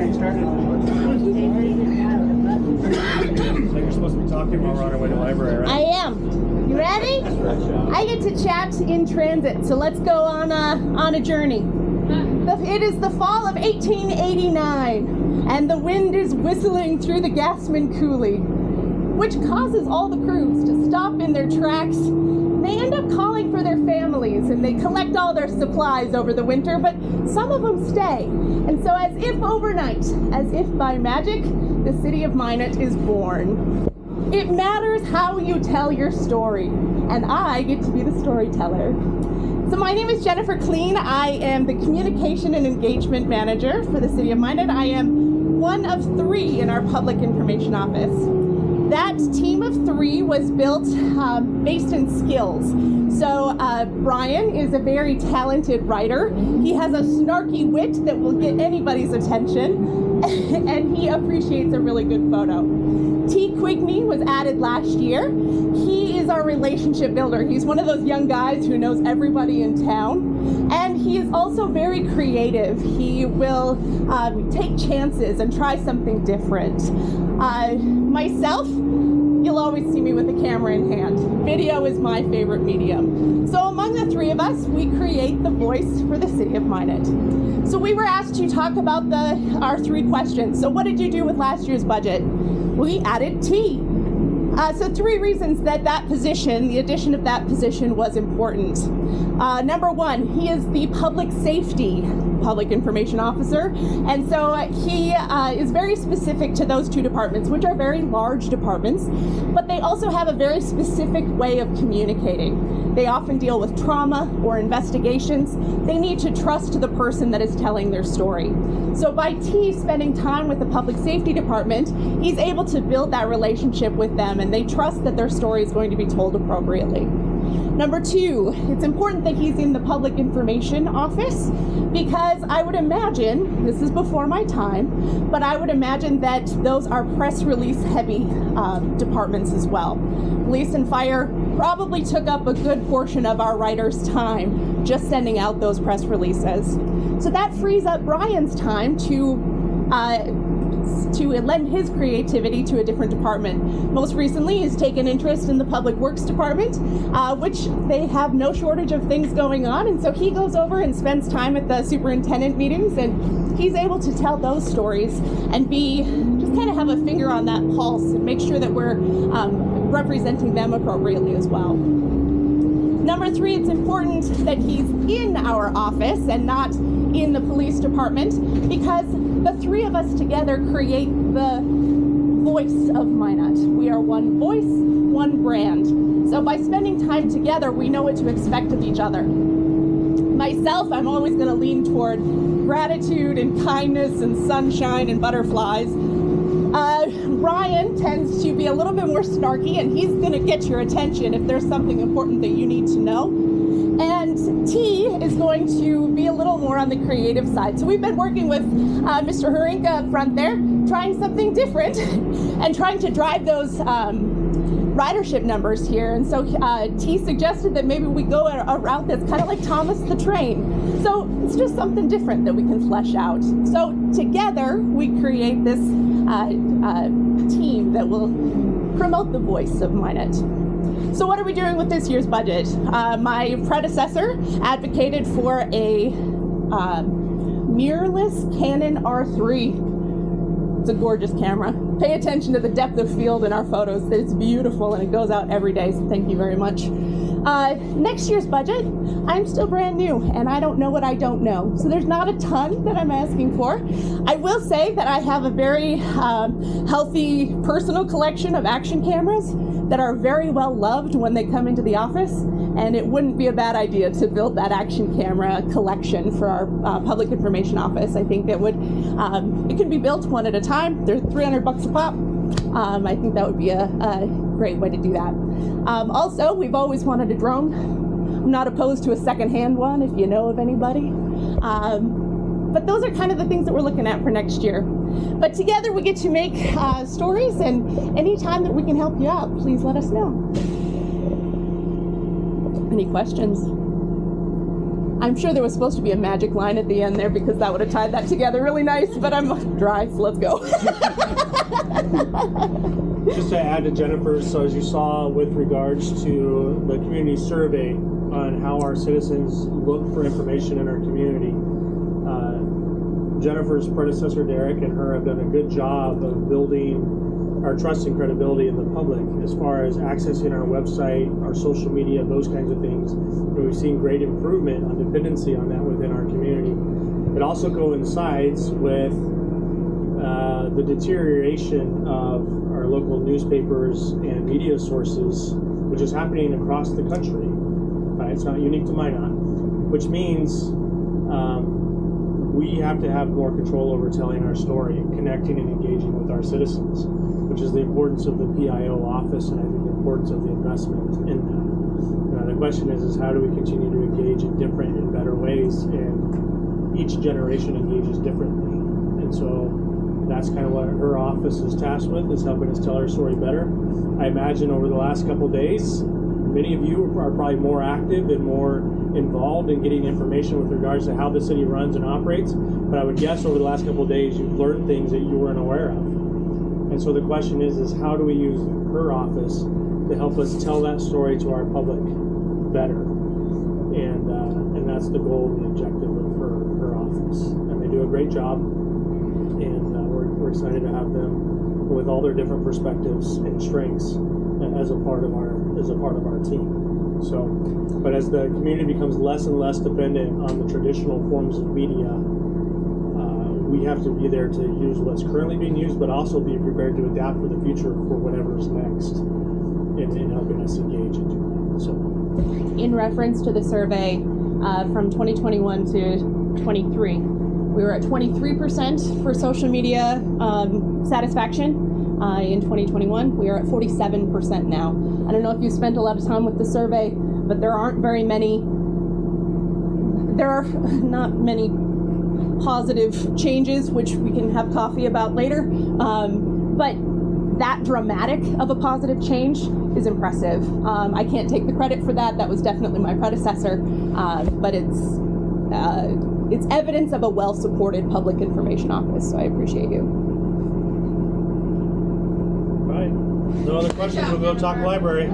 already started. So you're supposed to be talking while we're on our way to the library, right? I am. You ready? I get to chat in transit, so let's go on a journey. It is the fall of 1889, and the wind is whistling through the Gassman Coulee, which causes all the crews to stop in their tracks. They end up calling for their families, and they collect all their supplies over the winter, but some of them stay. And so as if overnight, as if by magic, the city of Minot is born. It matters how you tell your story, and I get to be the storyteller. So my name is Jennifer Kleen. I am the Communication and Engagement Manager for the City of Minot. I am one of 3 in our Public Information Office. That team of 3 was built based in skills. So Brian is a very talented writer. He has a snarky wit that will get anybody's attention, and he appreciates a really good photo. T. Quigney was added last year. He is our relationship builder. He's one of those young guys who knows everybody in town. And he is also very creative. He will take chances and try something different. Myself, you'll always see me with a camera in hand. Video is my favorite medium. So among the 3 of us, we create the voice for the city of Minot. So we were asked to talk about our 3 questions. So what did you do with last year's budget? We added T. So 3 reasons that position, the addition of that position was important. Number 1, he is the public safety public information officer, and so he is very specific to those 2 departments, which are very large departments, but they also have a very specific way of communicating. They often deal with trauma or investigations. They need to trust the person that is telling their story. So by T spending time with the public safety department, he's able to build that relationship with them, and they trust that their story is going to be told appropriately. Number 2, it's important that he's in the public information office, because I would imagine, this is before my time, but I would imagine that those are press release heavy departments as well. Police and fire probably took up a good portion of our writers' time just sending out those press releases. So that frees up Brian's time to lend his creativity to a different department. Most recently, he's taken interest in the Public Works Department, which they have no shortage of things going on, and so he goes over and spends time at the superintendent meetings, and he's able to tell those stories and just kind of have a finger on that pulse and make sure that we're representing them appropriately as well. Number 3, it's important that he's in our office and not in the police department, because the 3 of us together create the voice of Minot. We are one voice, one brand. So by spending time together, we know what to expect of each other. Myself, I'm always going to lean toward gratitude and kindness and sunshine and butterflies. Brian tends to be a little bit more snarky, and he's going to get your attention if there's something important that you need to know. And T is going to be a little more on the creative side. So we've been working with Mr. Hurinka up front there, trying something different and trying to drive those ridership numbers here. And so T suggested that maybe we go a route that's kind of like Thomas the Train. So it's just something different that we can flesh out. So together we create this team that will promote the voice of Minot. So what are we doing with this year's budget? My predecessor advocated for a mirrorless Canon R3. It's a gorgeous camera. Pay attention to the depth of field in our photos. It's beautiful, and it goes out every day, so thank you very much. Next year's budget, I'm still brand new, and I don't know what I don't know. So there's not a ton that I'm asking for. I will say that I have a very healthy personal collection of action cameras that are very well loved when they come into the office, and it wouldn't be a bad idea to build that action camera collection for our public information office. I think it can be built one at a time. They're $300 a pop. I think that would be a great way to do that. Also, we've always wanted a drone. I'm not opposed to a second-hand one if you know of anybody. But those are kind of the things that we're looking at for next year. But together we get to make stories, and anytime that we can help you out, please let us know. Any questions? I'm sure there was supposed to be a magic line at the end there because that would have tied that together really nice, but I'm dry, so let's go. Just to add to Jennifer's, so as you saw with regards to the community survey on how our citizens look for information in our community, Jennifer's predecessor Derek and her have done a good job of building our trust and credibility in the public as far as accessing our website, our social media, those kinds of things. And we've seen great improvement on dependency on that within our community. It also coincides with the deterioration of our local newspapers and media sources, which is happening across the country. It's not unique to Minot, which means we have to have more control over telling our story, connecting and engaging with our citizens, which is the importance of the PIO office and I think the importance of the investment in that. The question is how do we continue to engage in different and better ways, and each generation engages differently. And so that's kind of what her office is tasked with, is helping us tell our story better. I imagine over the last couple of days, many of you are probably more active and more involved in getting information with regards to how the city runs and operates, but I would guess over the last couple of days you've learned things that you weren't aware of. And so the question is how do we use her office to help us tell that story to our public better? And that's the goal and the objective of her office. And they do a great job, and we're excited to have them with all their different perspectives and strengths as a part of our team. So, but as the community becomes less and less dependent on the traditional forms of media, we have to be there to use what's currently being used, but also be prepared to adapt for the future for whatever's next in helping us engage and do that. So, In reference to the survey from 2021 to 23, we were at 23% for social media satisfaction. In 2021, we are at 47% now. I don't know if you spent a lot of time with the survey, but there are not many positive changes, which we can have coffee about later. But that dramatic of a positive change is impressive. I can't take the credit for that. That was definitely my predecessor, but it's evidence of a well-supported public information office, so I appreciate you. all right. No other questions, we'll go talk library.